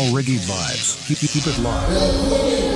All reggae vibes. Keep it live.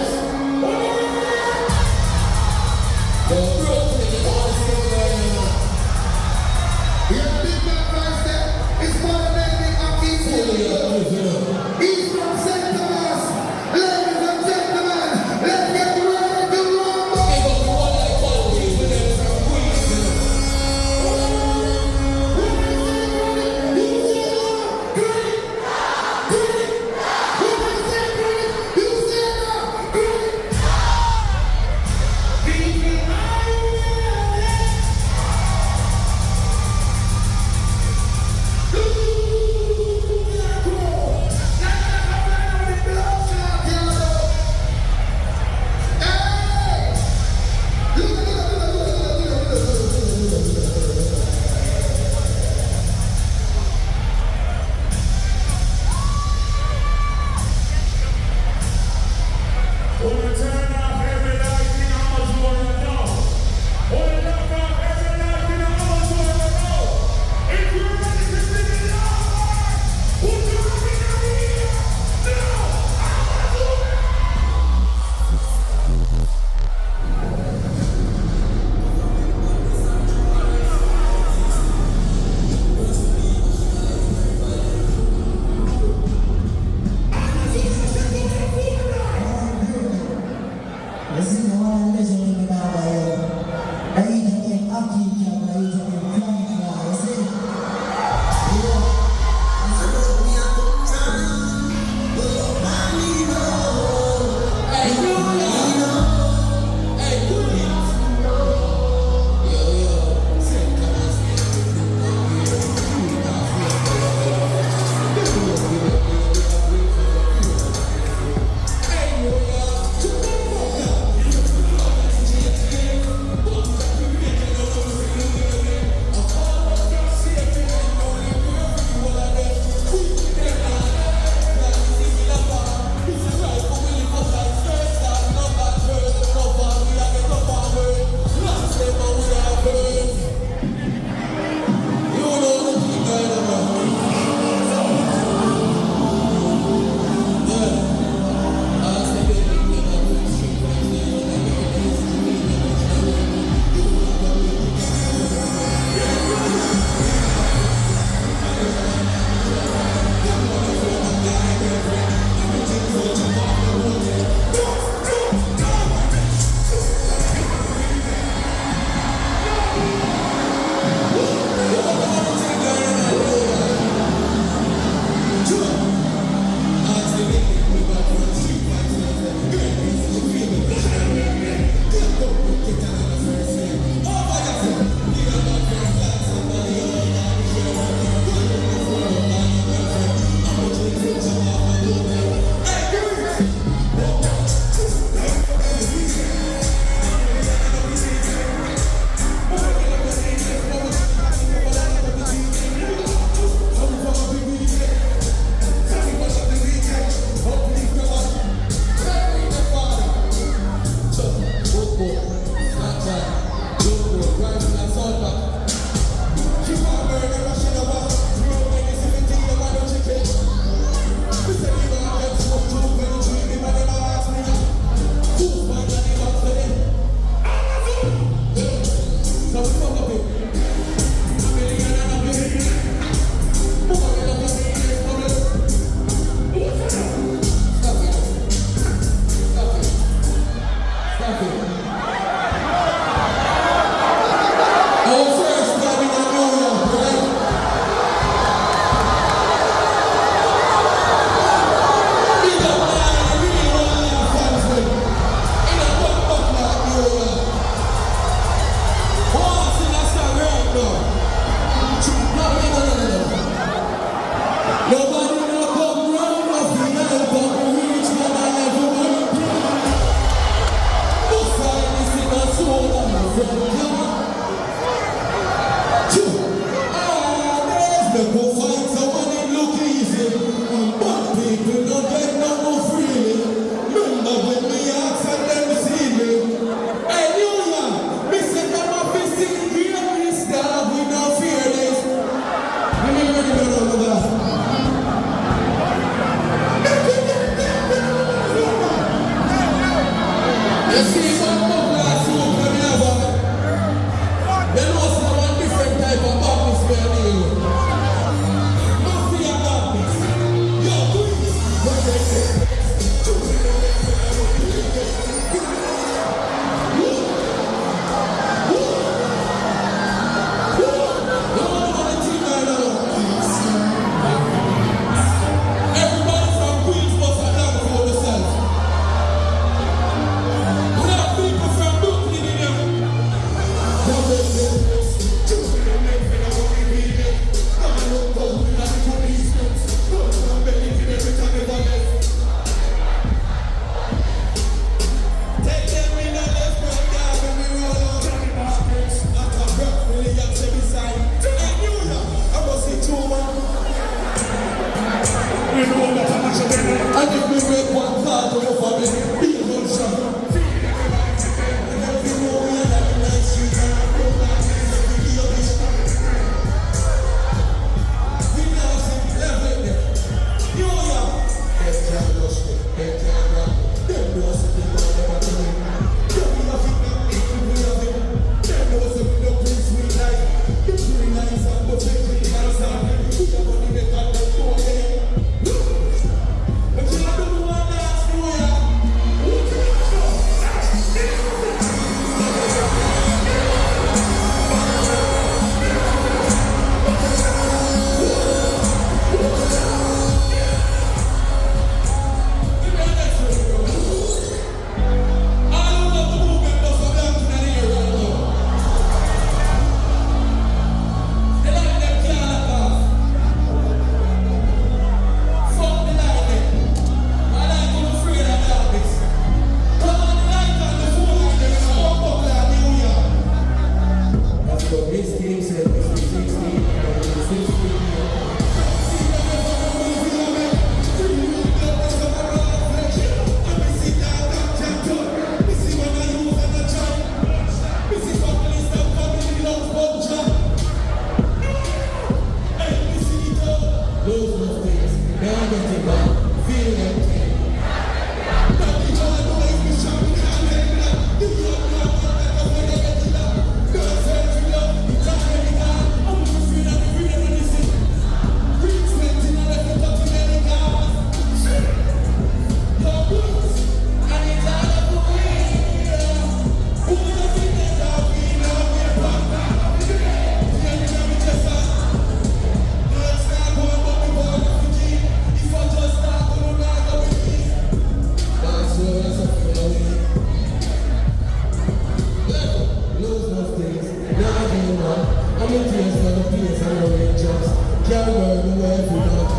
in tears for the peers and the angels. Can't burn away every night.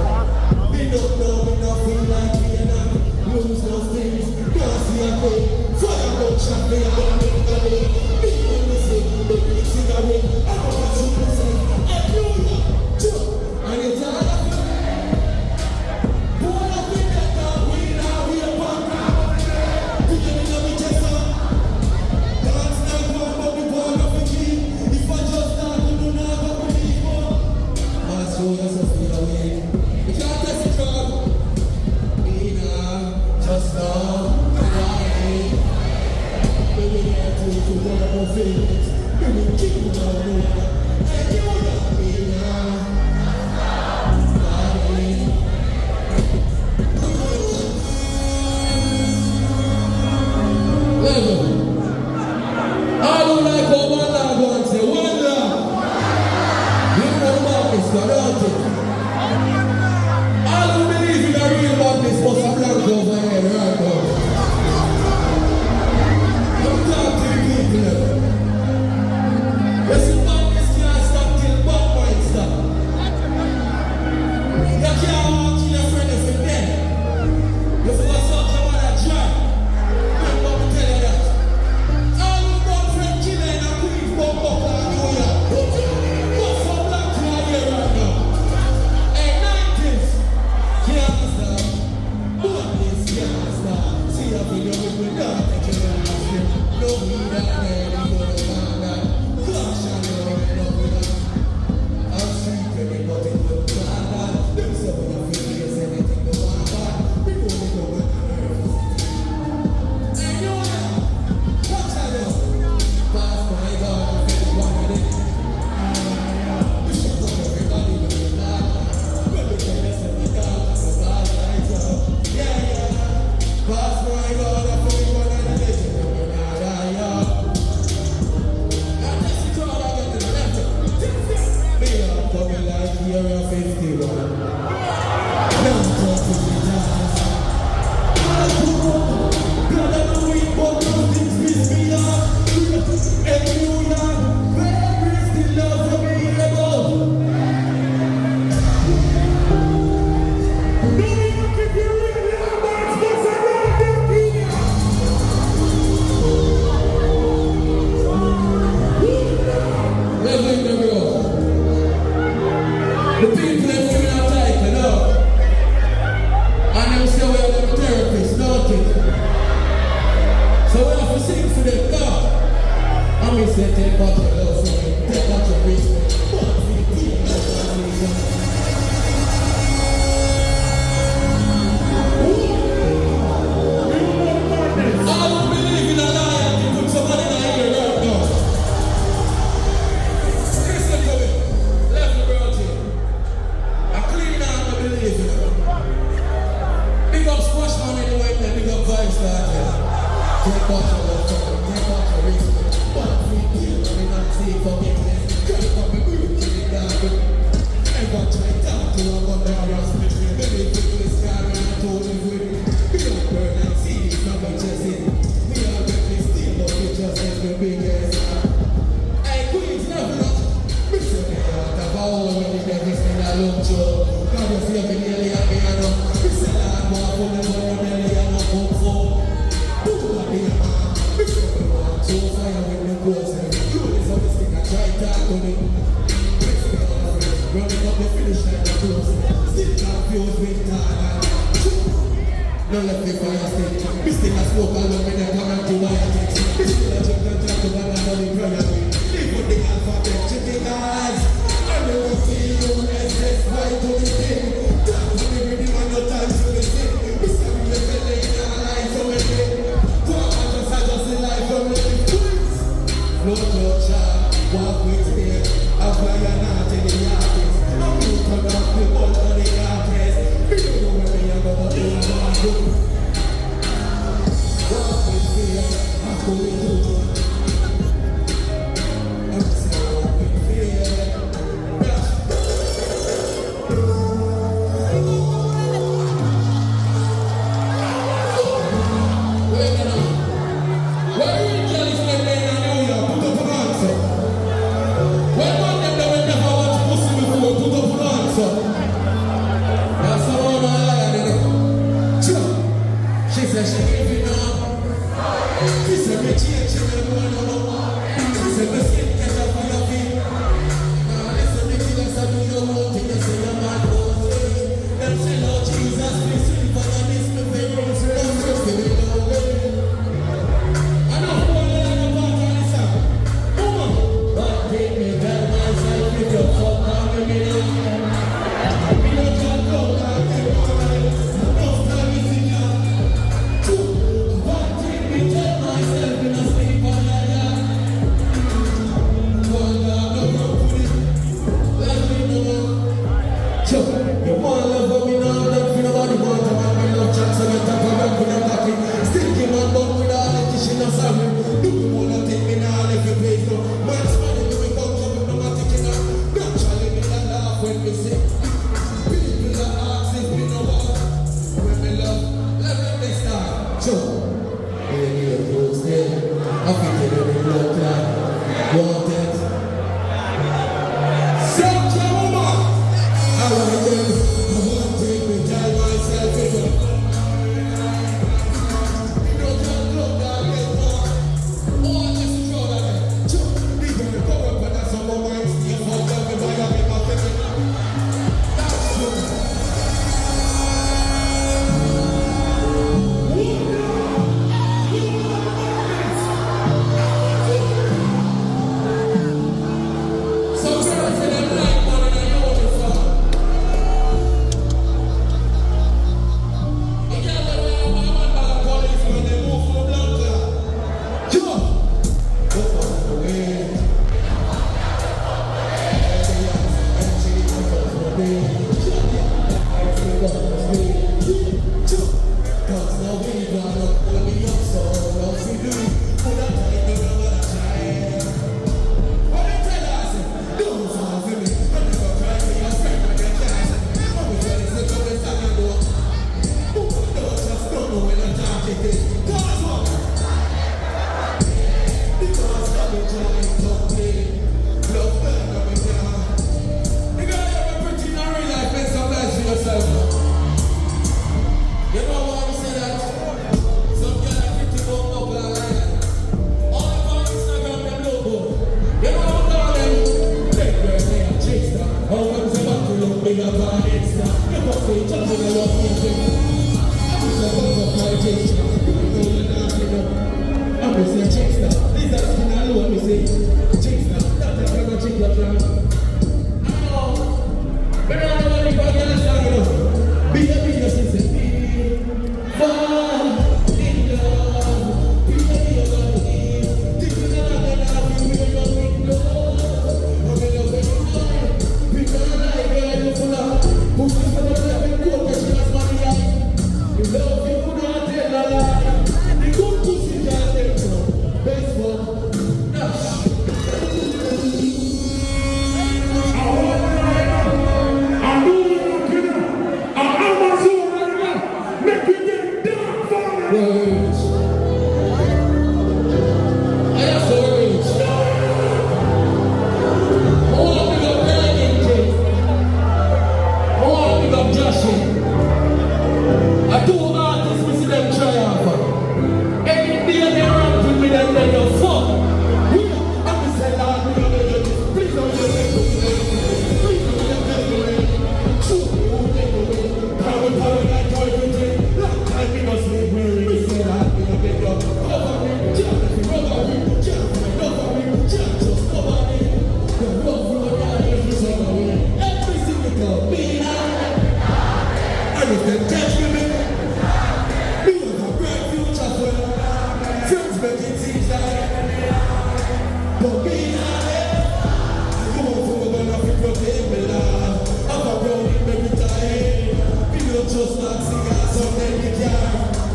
We don't know, we don't feel like we are not. Lose those things, can't see a thing. Fire don't shut me, I don't make the way. Big in the city, big mixing away. I don't want to say, hallelujah. And it's all of it. Born up in that town, we are born now. Beginning of the chest up. Dance now, born, but we born up in key. If I just start, we do not go believe more. I'll show you something away. You can't test it, God. Me now, just now, right. We will get to it, we will go feelings. We will keep it all over. And you got me now. Level. I don't like how one lad wants it. One lad. You know about this, don't you? I don't believe in a real Baptist for some blank over here right now. I'm talking to the people. Listen, Baptist can't stop till Bob might stop. You can't walk in your friend if you're dead. You force out your mother dry. Remember me tell you that. All the brown friend killer in a Queen's bump up like New York. What's so black here right now? Hey, 90s. Can't stop. Baptist can't stop. See a video with me down. Take it on the street. No weed out there. You go to find that. Gosh, I know it up with that. I'm sweet, baby, but it will find that. Them say when you feel this, anything go on back. We know they go with the nerves. Hey, you know, watch out now. Pass my God, I finish one with it. We should come everybody with the laugh. When we tell us that we got us a bad night, yeah, yeah. Pass my God, I finish one with it. And that's the crowd I got to the left. Me up coming like Area 51. Now I'm talking to jazz. I'm glad I'm weak, but those things piss me off. And New York, where is the love for me above? New York, if you really love my spots, I love you, people. Leveling the road. The people that we not like, you know. And them say we are them therapists, don't it? So we have to sing for them now. And we say take out your love for me, take out your respect. But we people that want to listen. I don't believe in a lie and you put somebody in here right now. Listen to me. Left the world here. I clean out the belief in it. Big up Squash Man anyway, and big up Vibes start here. Take out your love for me, take out your respect. But we people we not see forgiveness. Can't come and we will kill it down. Ever try to talk to a one down your split. Maybe people is scared and I told him with it. We don't burn and see this now we just in. We are really still but we just as the biggest. Hey Queens level up. We say me out of all when you get this thing alone Joe. God you see me nearly a piano. We say that more for the money nearly a no hope for. Who will be a man? We say we want to fire when the goes in. You is on this thing I try to talk to me. We say all of it. Running up the finish line and close. Still confused with time. No left the fire stick. We still a smoke along when they come out to wire text. We still a jump and talk to one another prayer. They put the alphabet chicken eyes. I never see you restless. Why do we think? That's when we really want no time to be sick. We say we live in our lives so we think. Talk about just in life from the twins. No culture, walk with fear. I fly not in the artist. I'm new to knock the ball on the artist. We don't know where we are going to do. Walk with fear. I'm going to do. I'm saying walk with fear. Where are you, Kelly's name in New York? Put up an answer. When one them Wanted. Such a woman. I like them. I want to take me, tell myself it's a. You don't just look down, get more. Oh, I just throw that in. Even the cover, but that's on my mind. You fuck up and buy up in my face. That's true. Some girls say them like money and you want it for. You can't let me have my man by the police when they move from the blood clot. Yo! Go for the way. Cause now we gotta pull me up so long we do. Put that time in the child. What they tell us? Don't fall for me. I never cry for your friend when you're dancing. I'm a friend, it's a couple time I go. Don't just don't know when I'm talking this. Cause what? Because I'm a joint complete. Love burn up and down. You gotta have a pretty in real life, make some life for yourself. You know why we say that? Some girl are pretty bump up like that. All of our Instagram them logo. You know how to them? Big girl they are trickster. How comes the back to look bigger than Insta? You must say jumping a lot of music. I'm just a bump up like trickster. You know you're not enough. I'm just a trickster. These are skin all over me say trickster. That's a kind of trick that you but I don't want to go against that, you know. Be a big sister. Fall in love. Be a body. This is another love you will not ignore. I'm in love with you. Because I get you full of. Who's this for the love and go catch you as money? You love you could not tell a lie. The good pussy can't take no. Best one. Dash. Words. I have so rich. I want to pick up Brandon. I want to pick up Joshie. I do artists, we see them triumph. Any day they run with me, then they go fuck. I'm just saying, Lord, we don't do this. Please don't do this. Please don't do this. Shoot me, who take away. Power, like toy with long time we must live where we say that we don't get up. Cover me, jump, rubber me, jump, rubber me, jump, just cover me. The rough road down every single way. Every single girl, be like. And if they judge me, we have a bright future for them. Friends make it seem like. But be like. You won't forget enough to protect me, love. I'm a brownie, baby, die. We don't just like cigars on any car.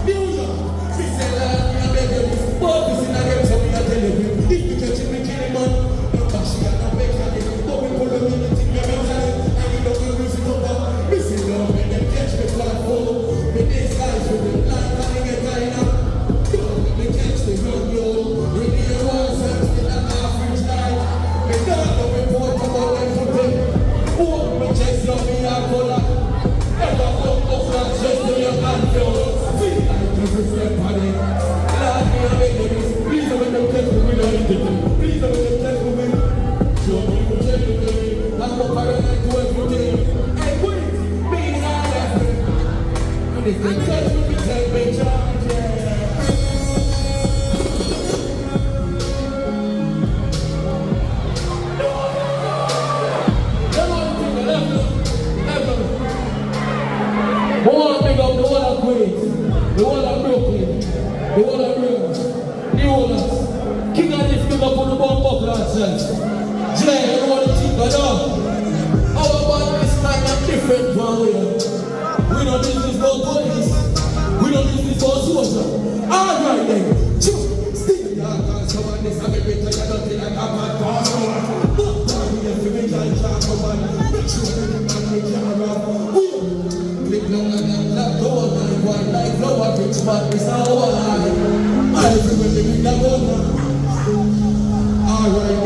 New York, we say love, we are begging. But we see that them, so we are telling you. If you catch me killing man, no cash, you got no bacon. But we pull them in the thing, we're telling. And you don't go lose it over. We see love, when them catch me for a fool. With these guys, with them like, and they get tied up. Don't let me catch the gun, yo. We need a war, so I'm still at half reach night. We don't know report about them for them. Oh, we just love me, I call her. Never come up and just do your hand, yo. Feel like you will step on it. Lord, me a beg you this. Please don't let them test me, we don't need it. Please don't let them test me. Show me who tell you, baby. I'm a paranoid to everything. Hey, wait, me not that. And if they test me, tell me, charge, yeah. I want to pick up the one of Queens, the one of Brooklyn, the one of Bronx, New Orleans. King of this pick up on the bomb buckle ourselves. Jay, you want to think of that? Our band is kind of different from we. We don't do this for police. We don't do this for soldiers. Alright then. Still dark and someone is having better than nothing like a man for. But we have to make a job for one. Make sure that the man make your around. Click longer than that door, and one like flower rich man is our life. I remember the winner. Alright,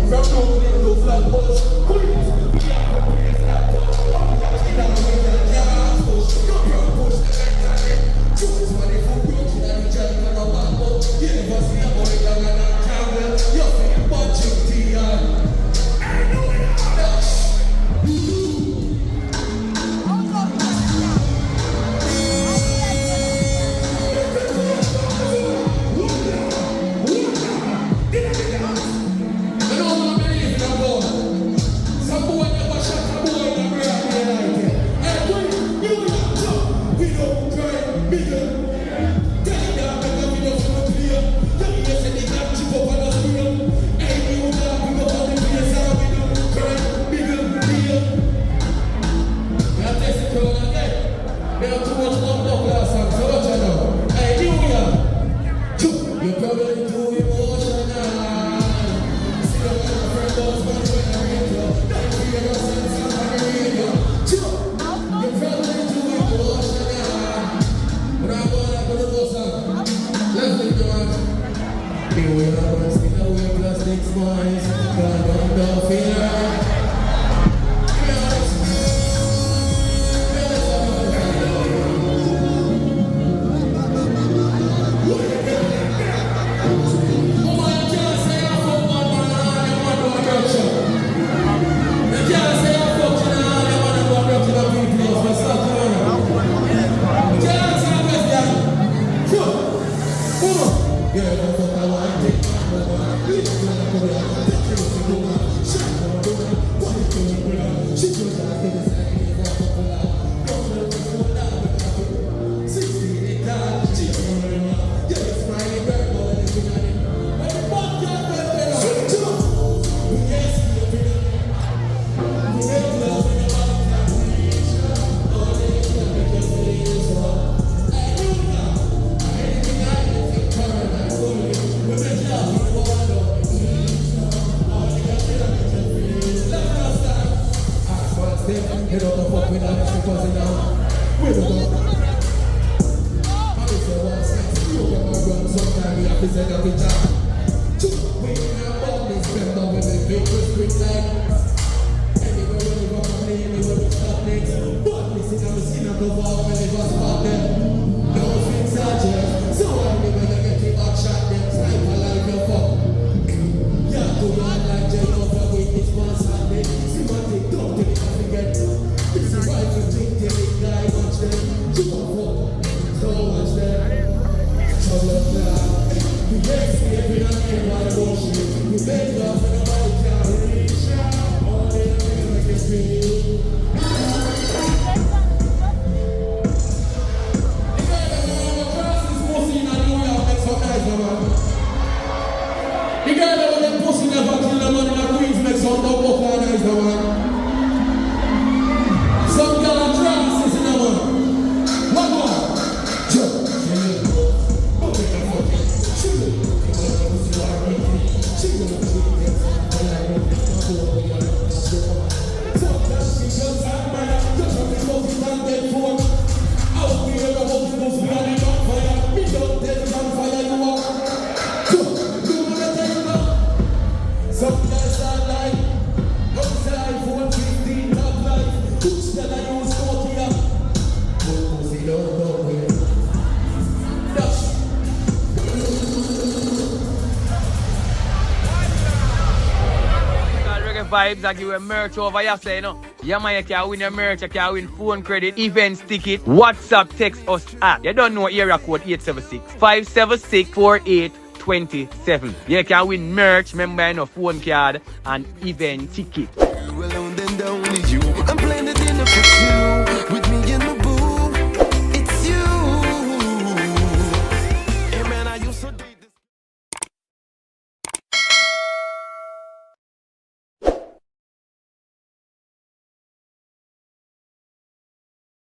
From Brooklyn to Flatbush, Queens, we are Queens, that push. Down with the gas push, come from push, choose money for brooch, and the judge on the bamboo. University of Oregon and Campbell, you're saying punching T.I. Vibes, I give you merch over here, say, you know. Yeah, man, you can win your merch, you can win phone credit, events ticket, WhatsApp, text us at. You don't know area code 876-576-4827. You can win merch, remember, you know, phone card and event ticket. Alone, then only you. I'm playing the dinner for two. With